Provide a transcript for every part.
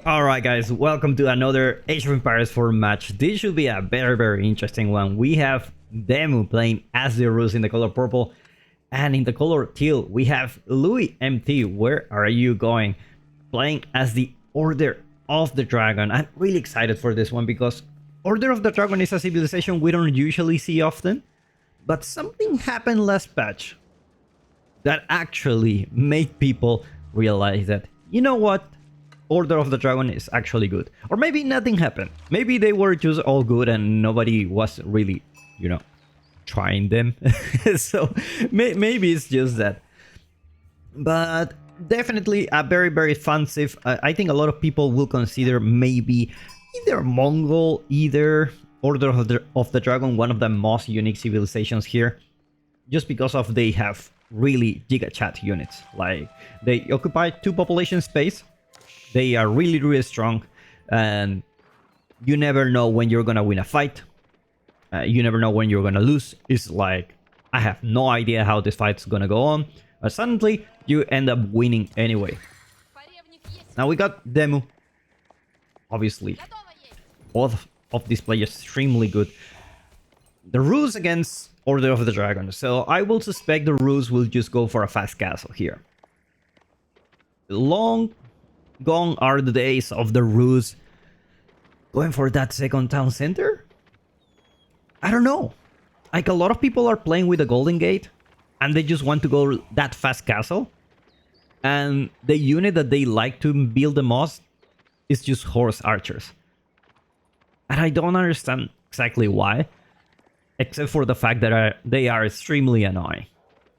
Alright guys, welcome to another Age of Empires 4 match. This should be a very interesting one. We have Demu playing as the Rus in the color purple, and in the color teal we have LoueMT. Where are you going? Playing as the Order of the Dragon. I'm really excited for this one because Order of the Dragon is a civilization we don't usually see often, but something happened last patch that actually made people realize that, you know what? Order of the Dragon is actually good. Or maybe nothing happened. Maybe they were just all good and nobody was really, trying them. So maybe it's just that. But definitely a very fun civ. I think a lot of people will consider maybe either Mongol, either Order of the Dragon, one of the most unique civilizations here. Just because of they have really giga-chat units. Like, they occupy 2 population space. They are really strong, and you never know when you're gonna win a fight. You never know when you're gonna lose. It's like, I have no idea how this fight's gonna go on, but suddenly you end up winning anyway. Now we got Demu. Obviously, both of these players extremely good. The Rus against Order of the Dragon. So I will suspect the Rus will just go for a fast castle here. Long gone are the days of the Rus going for that second town center. I don't know. Like, a lot of people are playing with the Golden Gate and they just want to go that fast castle. And the unit that they like to build the most is just horse archers. And I don't understand exactly why. Except for the fact that they are extremely annoying.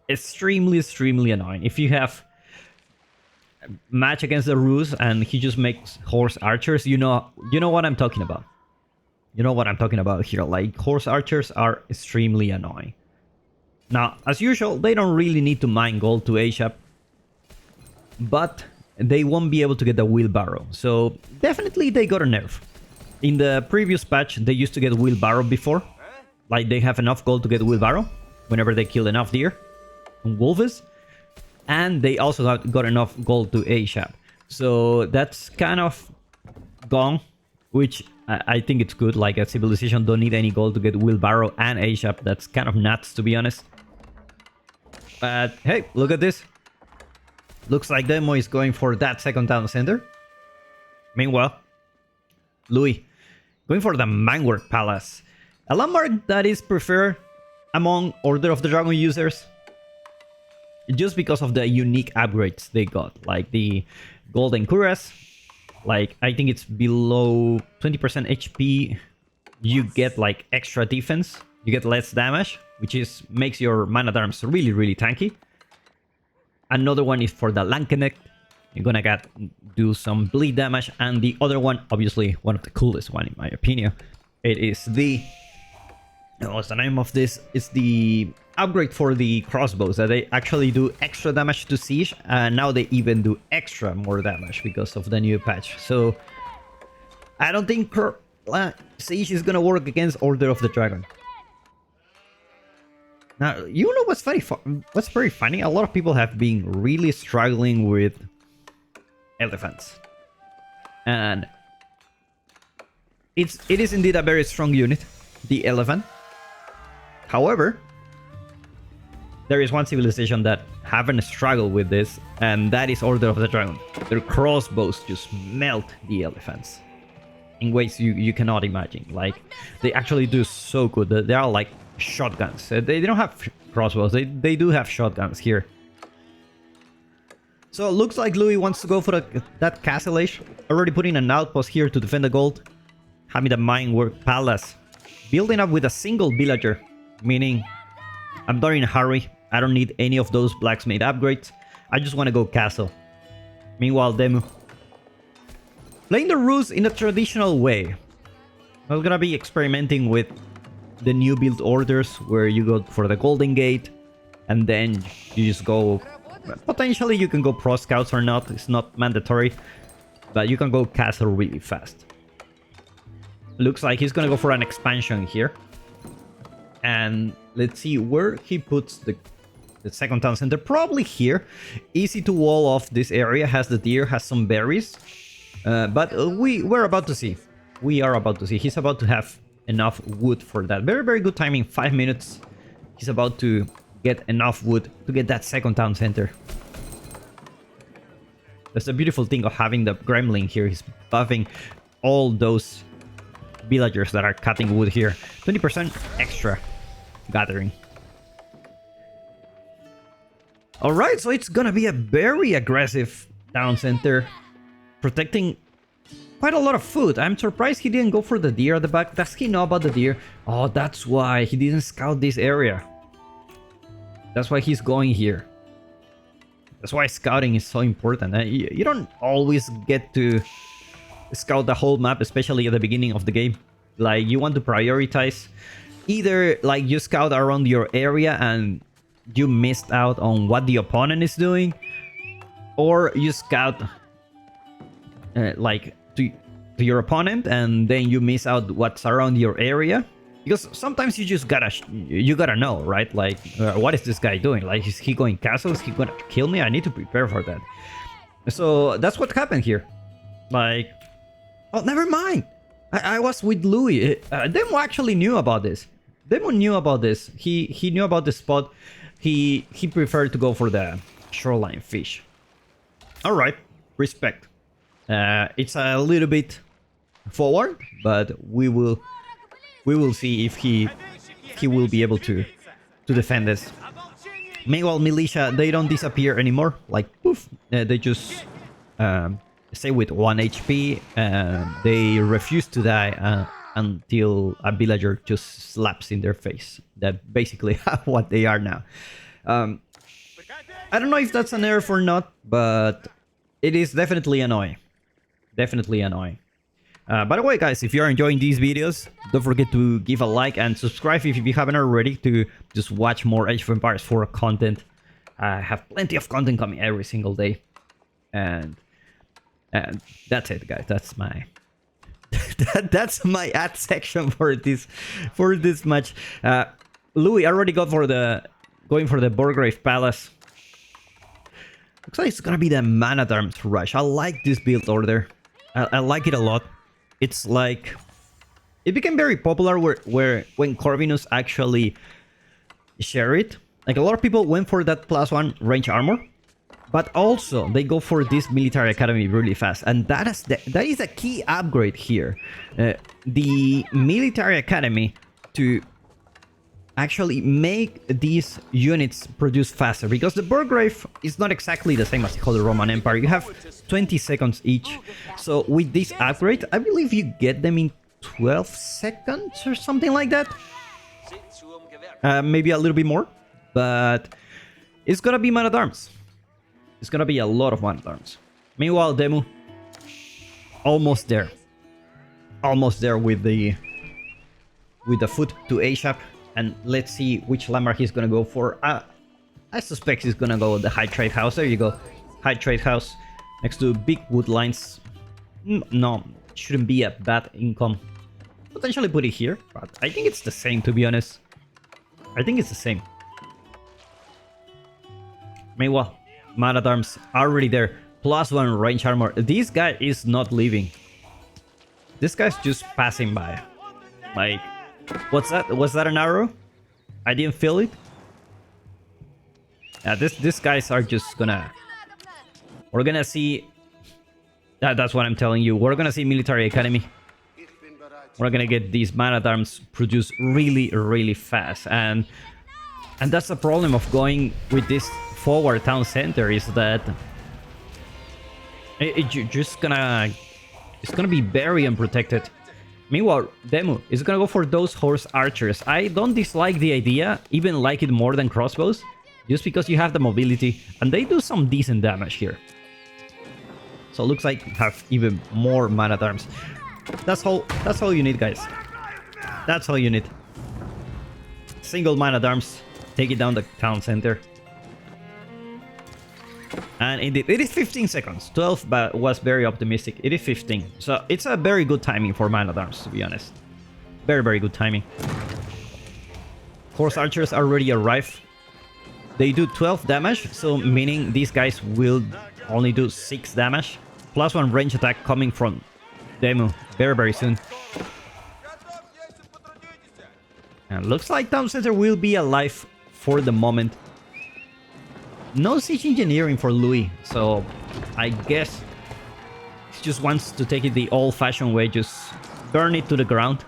Extremely annoying. If you have match against the Rus and he just makes horse archers, you know what I'm talking about. You know what I'm talking about here. Like, horse archers are extremely annoying. Now, as usual, they don't really need to mine gold to ASAP, but they won't be able to get the wheelbarrow. So definitely they got a nerf. In the previous patch, they used to get wheelbarrow before. Like, they have enough gold to get wheelbarrow whenever they kill enough deer and wolves. And they also got enough gold to ASAP. So that's kind of gone, which I think it's good. Like, a civilization don't need any gold to get wheelbarrow and ASAP. That's kind of nuts, to be honest. But hey, look at this. Looks like Demo is going for that second town center. Meanwhile, Louis going for the Burgrave Palace. A landmark that is preferred among Order of the Dragon users just because of the unique upgrades they got, like the golden cuirass. Like, I think it's below 20% HP. You get like extra defense. You get less damage, which makes your man-at-arms really tanky. Another one is for the Lankenek. You're gonna do some bleed damage, and the other one, obviously one of the coolest one in my opinion, it is the what's the name of this? It's the upgrade for the crossbows that they actually do extra damage to siege, and now they even do more damage because of the new patch. So I don't think siege is gonna work against Order of the Dragon. Now, you know what's funny? What's very funny? A lot of people have been really struggling with elephants, and it is indeed a very strong unit, the elephant. However, there is one civilization that haven't struggled with this, and that is Order of the Dragon. Their crossbows just melt the elephants in ways you cannot imagine. Like, they actually do so good. They are like shotguns. They don't have crossbows. They do have shotguns here. So it looks like Louis wants to go for that castle age. Already putting an outpost here to defend the gold. Having the Burgrave Palace. Building up with a single villager. Meaning, I'm not in a hurry. I don't need any of those blacksmith upgrades. I just want to go castle. Meanwhile, Demu playing the Rus in a traditional way. I'm gonna be experimenting with the new build orders, where you go for the Golden Gate, and then you just go. Potentially, you can go pro scouts or not. It's not mandatory, but you can go castle really fast. Looks like he's gonna go for an expansion here. And let's see where he puts the second town center. Probably here. Easy to wall off this area. Has the deer, has some berries. But we're about to see. We are about to see. He's about to have enough wood for that. Very, very good timing. 5 minutes. He's about to get enough wood to get that second town center. That's the beautiful thing of having the gremlin here. He's buffing all those villagers that are cutting wood here. 20% extra gathering. Alright, so it's gonna be a very aggressive town center. Protecting quite a lot of food. I'm surprised he didn't go for the deer at the back. Does he know about the deer? Oh, that's why he didn't scout this area. That's why he's going here. That's why scouting is so important. You don't always get to scout the whole map, especially at the beginning of the game. Like, you want to prioritize. Either, like, you scout around your area and you missed out on what the opponent is doing. Or you scout, like, to your opponent and then you miss out what's around your area. Because sometimes you just gotta know, right? Like, what is this guy doing? Like, is he going castles? Is he gonna kill me? I need to prepare for that. So that's what happened here. Like, oh, never mind. I was with Louis. Demo actually knew about this. Demo knew about this. He knew about the spot. He preferred to go for the shoreline fish. All right, respect. It's a little bit forward, but we will see if he will be able to defend this. Meanwhile, militia, they don't disappear anymore. Like, poof, they just stay with 1 HP. They refuse to die until a villager just slaps in their face. That's basically what they are now. I don't know if that's a nerf or not, but it is definitely annoying. Definitely annoying. By the way, guys, if you're enjoying these videos, don't forget to give a like and subscribe if you haven't already to just watch more Age of Empires 4 content. I have plenty of content coming every single day. And that's it, guys. That's my that's my ad section for this match. Louis already going for the Burgrave Palace. Looks like it's gonna be the Man-at-Arms Rush. I like this build order. I like it a lot. It's like, it became very popular when Corvinus actually share it. Like, a lot of people went for that +1 range armor, but also they go for this military academy really fast, and that is a key upgrade here. The military academy to actually make these units produce faster, because the Burgrave is not exactly the same as the Holy Roman Empire. You have 20 seconds each. So with this upgrade, I believe you get them in 12 seconds or something like that. Maybe a little bit more, but it's gonna be Man-at-Arms. It's gonna be a lot of Man-at-Arms. Meanwhile, Demu, almost there. Almost there with the foot to ASAP. And let's see which landmark he's gonna go for. I suspect he's gonna go with the High Trade House. There you go. High Trade House next to big wood lines. No, shouldn't be a bad income. Potentially put it here, but I think it's the same, to be honest. I think it's the same. Meanwhile, Man-at-Arms already there. +1 range armor. This guy is not leaving. This guy's just passing by. Like, what's that? Was that an arrow? I didn't feel it. Yeah, these guys are just gonna... We're gonna see... That's what I'm telling you. We're gonna see military academy. We're gonna get these Man-at-Arms produced really, really fast. And that's the problem of going with this forward town center, is that it's gonna be very unprotected. Meanwhile, Demu is gonna go for those horse archers. I don't dislike the idea, even like it more than crossbows, just because you have the mobility, and they do some decent damage here. So it looks like you have even more Man-at-Arms. That's all you need, guys. That's all you need. Single Man-at-Arms, take it down the town center. And indeed, it is 15 seconds. 12 but was very optimistic. It is 15. So it's a very good timing for Man-at-Arms, to be honest. Very, very good timing. Horse archers already arrived. They do 12 damage, so meaning these guys will only do 6 damage. +1 range attack coming from Demo very, very soon. And looks like Town Center will be alive for the moment. No siege engineering for Louis, so I guess he just wants to take it the old-fashioned way, just burn it to the ground.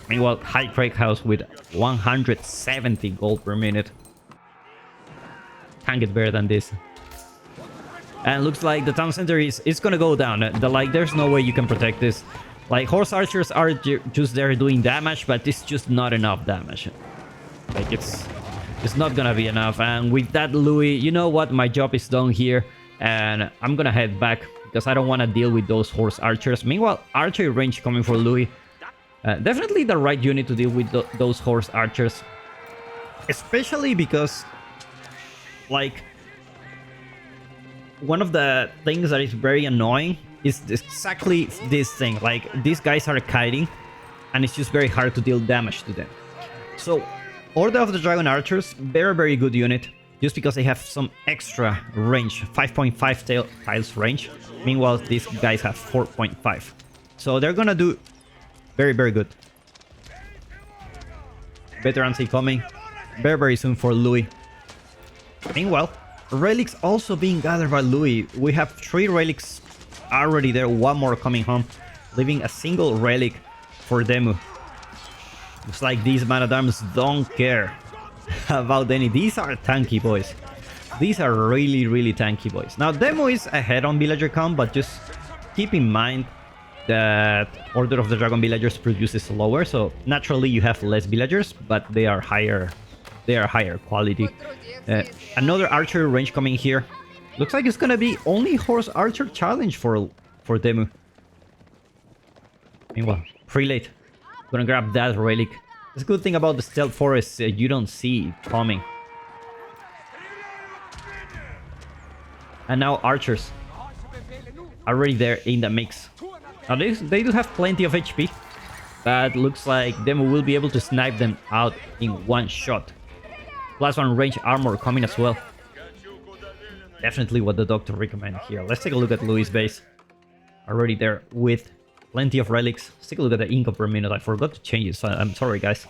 Meanwhile, High Craig House with 170 gold per minute. Can't get better than this. And looks like the town center is gonna go down. Like, there's no way you can protect this. Like, horse archers are just there doing damage, but it's just not enough damage. Like, it's not gonna be enough. And with that, Louis, you know what? My job is done here, and I'm gonna head back because I don't want to deal with those horse archers. Meanwhile, archery range coming for Louis. Definitely the right unit to deal with those horse archers, especially because, like, one of the things that is very annoying is exactly this thing. Like, these guys are kiting, and it's just very hard to deal damage to them. So, Order of the Dragon Archers, very, very good unit, just because they have some extra range, 5.5 tiles range. Meanwhile, these guys have 4.5. So they're gonna do very, very good. Veterans coming very, very soon for Louis. Meanwhile, relics also being gathered by Louis. We have 3 relics already there, 1 more coming home, leaving a single relic for Demu. Looks like these man-at-arms don't care about any. These are tanky boys. These are really, really tanky boys. Now, Demu is ahead on villager count, but just keep in mind that Order of the Dragon villagers produces lower, so naturally you have less villagers, but they are higher. They are higher quality. Another archer range coming here. Looks like it's gonna be only horse archer challenge for Demu. Meanwhile, prelate gonna grab that relic. The good thing about the stealth forest, you don't see it coming. And now archers already there in the mix. Now they do have plenty of HP, but looks like Demo will be able to snipe them out in one shot. +1 range armor coming as well. Definitely what the doctor recommends here. Let's take a look at Louis' base. Already there with plenty of relics. Let's take a look at the income per minute. I forgot to change it, so I'm sorry, guys.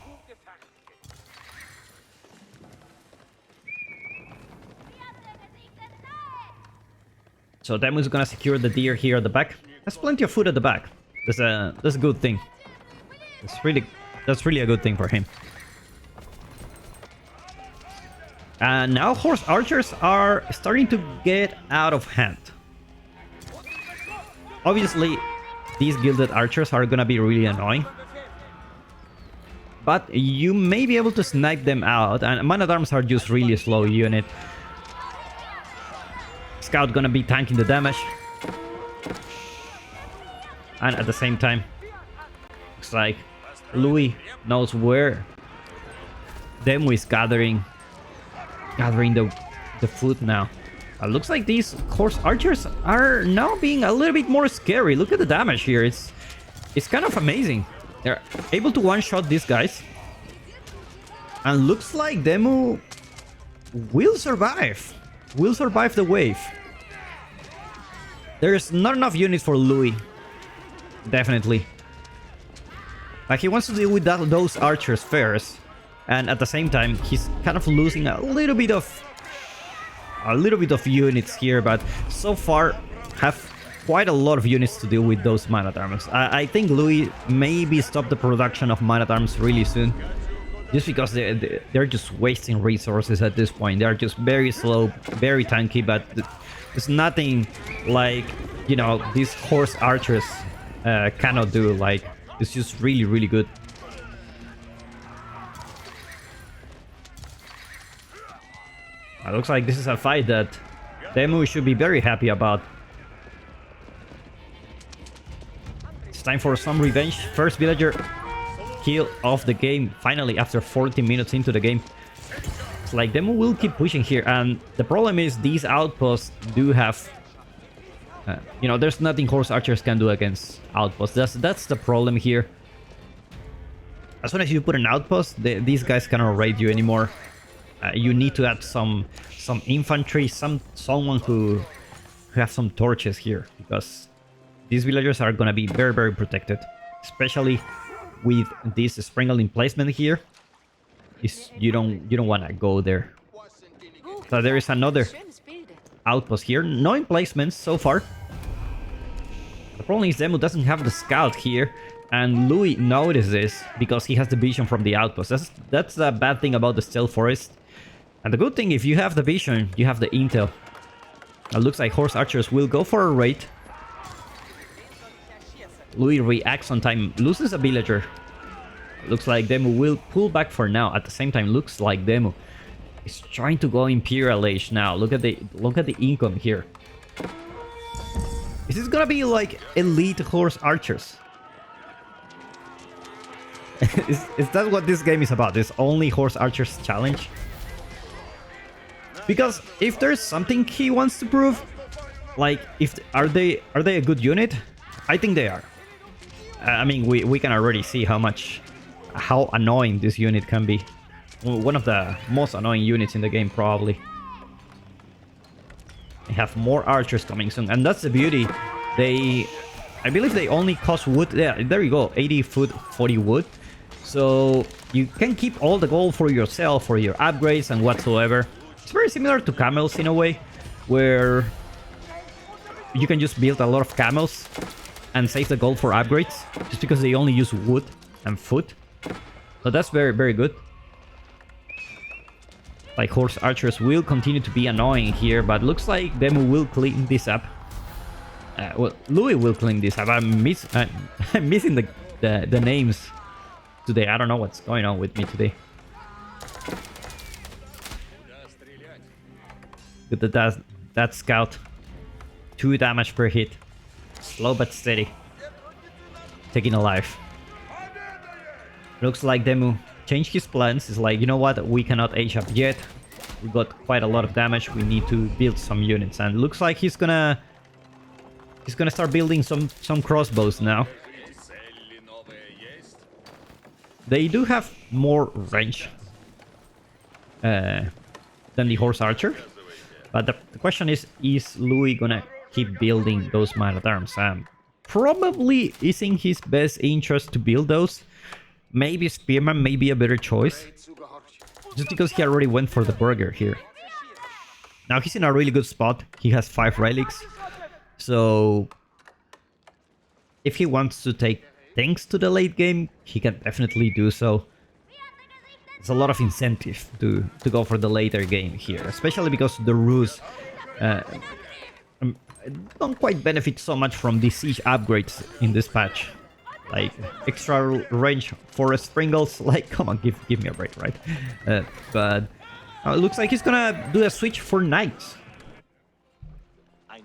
So Demo is gonna secure the deer here at the back. There's plenty of food at the back. That's a good thing. That's really a good thing for him. And now horse archers are starting to get out of hand. Obviously, these gilded archers are gonna be really annoying, but you may be able to snipe them out. And man-at-arms are just really slow unit. Scout gonna be tanking the damage, and at the same time, looks like Louis knows where Demo is gathering the food now. Looks like these horse archers are now being a little bit more scary. Look at the damage here. It's kind of amazing. They're able to one-shot these guys, and looks like Demo will survive. Will survive the wave. There's not enough units for Louis. Definitely. Like, he wants to deal with those archers first, and at the same time, he's kind of losing a little bit of units here, but so far have quite a lot of units to deal with those man-at-arms. I think Louis maybe stop the production of man-at-arms really soon, just because they're just wasting resources at this point. They're just very slow, very tanky, but there's nothing like, you know, these horse archers cannot do. Like, it's just really, really good. It looks like this is a fight that Demo should be very happy about. It's time for some revenge. First villager kill of the game, finally, after 40 minutes into the game. It's like Demo will keep pushing here, and the problem is these outposts do have... you know, there's nothing horse archers can do against outposts. That's the problem here. As soon as you put an outpost, these guys cannot raid you anymore. You need to add some infantry, someone who have some torches here, because these villagers are gonna be very, very protected, especially with this sprinkle emplacement here. You don't want to go there. So there is another outpost here. No emplacements so far. The problem is Demo doesn't have the scout here, and Louis notices because he has the vision from the outpost. That's the bad thing about the stealth forest. And the good thing, if you have the vision, you have the intel. It looks like horse archers will go for a raid. Louis reacts on time, loses a villager. Looks like Demo will pull back for now. At the same time, looks like Demo is trying to go Imperial Age now. Look at the income here. Is this gonna be like elite horse archers? is that what this game is about? This only horse archers challenge? Because if there's something he wants to prove, like are they a good unit? I think they are. I mean, we can already see how annoying this unit can be. One of the most annoying units in the game, probably. They have more archers coming soon, and that's the beauty. I believe they only cost wood. Yeah, there you go, 80 food, 40 wood. So you can keep all the gold for yourself, for your upgrades and whatsoever. It's very similar to camels in a way, where you can just build a lot of camels and save the gold for upgrades, just because they only use wood and food. So that's very, very good. Like, horse archers will continue to be annoying here, but looks like Demo will clean this up. Well, Louis will clean this up. I'm missing the names today. I don't know what's going on with me today. With that scout, 2 damage per hit, slow but steady, taking a life. Looks like Demo changed his plans. It's like, you know what, we cannot age up yet. We got quite a lot of damage. We need to build some units, and looks like he's gonna start building some crossbows now. They do have more range than the horse archer, but the question is Louis gonna keep building those man-at-arms? Probably is in his best interest to build those. Maybe Spearman may be a better choice, just because he already went for the burger here. Now he's in a really good spot. He has 5 relics, so if he wants to take things to the late game, he can definitely do so. There's a lot of incentive to go for the later game here, especially because the Rus don't quite benefit so much from the siege upgrades in this patch. Like, extra range forest sprinkles, like, come on, give me a break, right? But it looks like he's gonna do a switch for knights.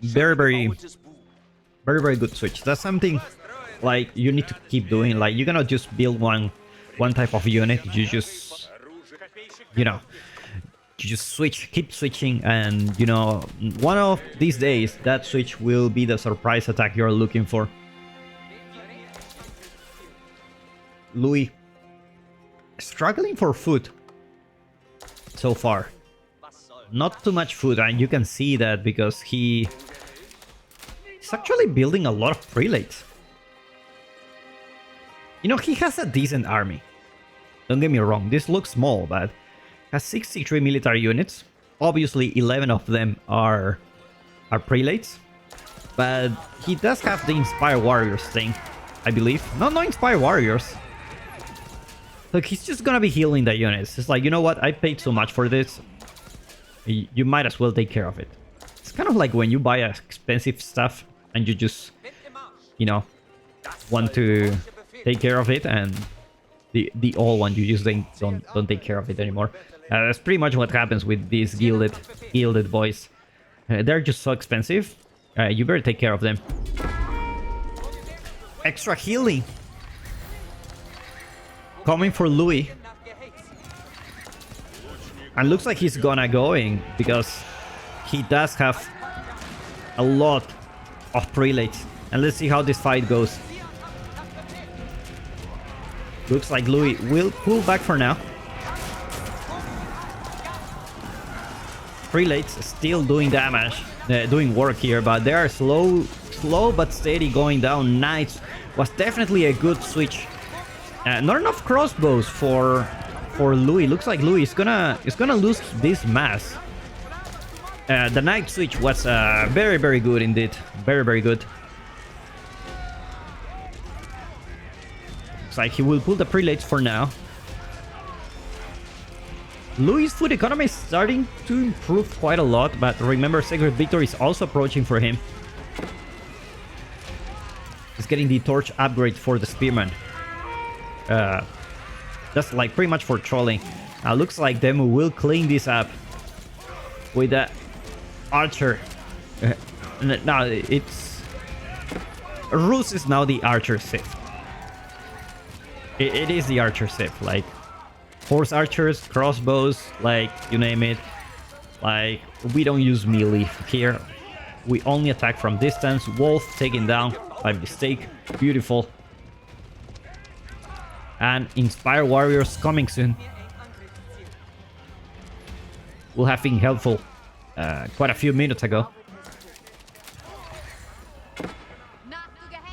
Very, very, very, very good switch. That's something, like, you need to keep doing. Like, you cannot just build one type of unit. You just, you know, you just switch, keep switching, and, you know, one of these days, that switch will be the surprise attack you're looking for. Louis struggling for food so far. Not too much food, and you can see that because he's actually building a lot of prelates. You know, he has a decent army. Don't get me wrong, this looks small, but has 63 military units. Obviously 11 of them are prelates, but he does have the Inspire Warriors thing, I believe. No Inspire Warriors. Look, he's just gonna be healing the units. It's like, you know what, I paid so much for this, you might as well take care of it. It's kind of like when you buy expensive stuff and you just, you know, want to take care of it, and the old one you just don't take care of it anymore. That's pretty much what happens with these gilded boys. They're just so expensive. You better take care of them. Extra healing coming for Louis, and looks like he's gonna going because he does have a lot of prelates. And let's see how this fight goes. Looks like Louis will pull back for now. prelates still doing damage, doing work here, but they are slow but steady going down. Knights was definitely a good switch. Not enough crossbows for Louis. Looks like Louis is gonna lose this mass. The knight switch was very good indeed. Very good. Looks like he will pull the prelates for now. Louis' food economy is starting to improve quite a lot, but remember, Sacred Victory is also approaching for him. He's getting the torch upgrade for the spearman. That's like pretty much for trolling. Looks like Demu will clean this up with the archer. No, it's Rus is now the archer Sith. It is the archer Sith, like horse archers, crossbows, like you name it. Like we don't use melee here. We only attack from distance. Wolf taken down by mistake. Beautiful. And Inspire Warriors coming soon. Will have been helpful quite a few minutes ago.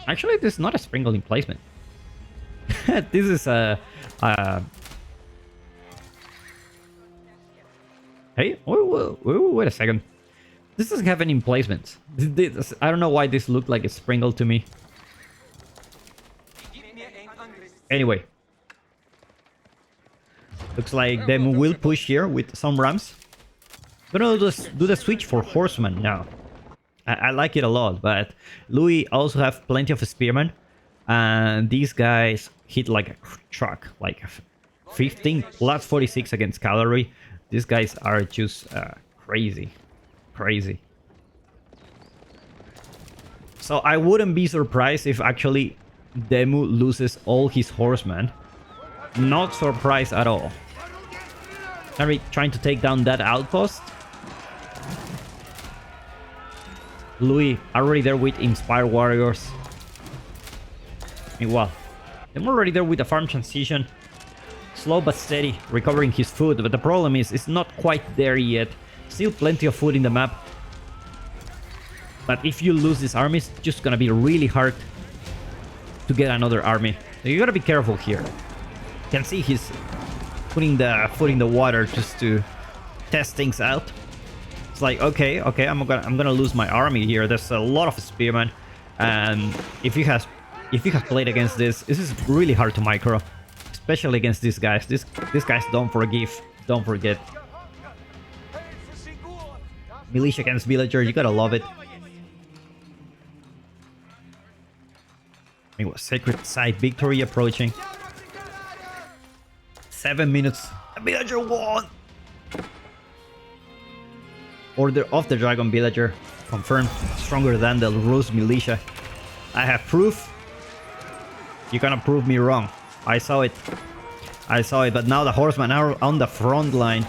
Actually, this is not a sprinkle in placement. This is a... Hey, wait a second. This doesn't have any emplacements. I don't know why this looked like a sprinkle to me. Anyway. Looks like them will push here with some rams. Gonna do the switch for horseman now. I like it a lot, but Louis also have plenty of spearmen. And these guys hit like a truck. Like 15 plus 46 against cavalry. These guys are just crazy. Crazy. So I wouldn't be surprised if actually Demu loses all his horsemen. Not surprised at all. Are we trying to take down that outpost? Louis already there with Inspire Warriors. Meanwhile, I'm already there with the farm transition. Slow but steady, recovering his food, but the problem is it's not quite there yet. Still plenty of food in the map. But if you lose this army, it's just gonna be really hard to get another army. So you gotta be careful here. You can see he's putting the foot in the water just to test things out. It's like, okay, I'm gonna lose my army here. There's a lot of spearmen, and if you have played against this is really hard to micro, especially against these guys. These guys don't forgive, don't forget. Militia against villager, you gotta love it. It was Sacred Side victory approaching. 7 minutes. The villager won! Order of the Dragon Villager. Confirmed. Stronger than the Rus militia. I have proof. You're gonna prove me wrong. I saw it. But now the horsemen are on the front line.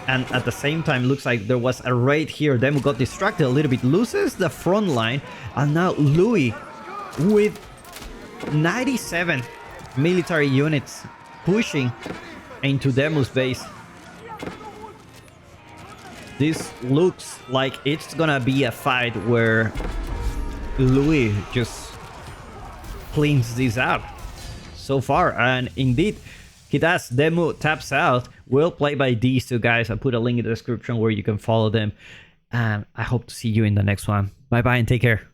And at the same time, looks like there was a raid here. Demu got distracted a little bit. Loses the front line. And now Louis with 97 military units pushing into Demu's base. This looks like it's gonna be a fight where Louis just cleans this up so far, and indeed he does. Demu taps out. Well played by these two guys. I'll put a link in the description where you can follow them, and I hope to see you in the next one. Bye bye and take care.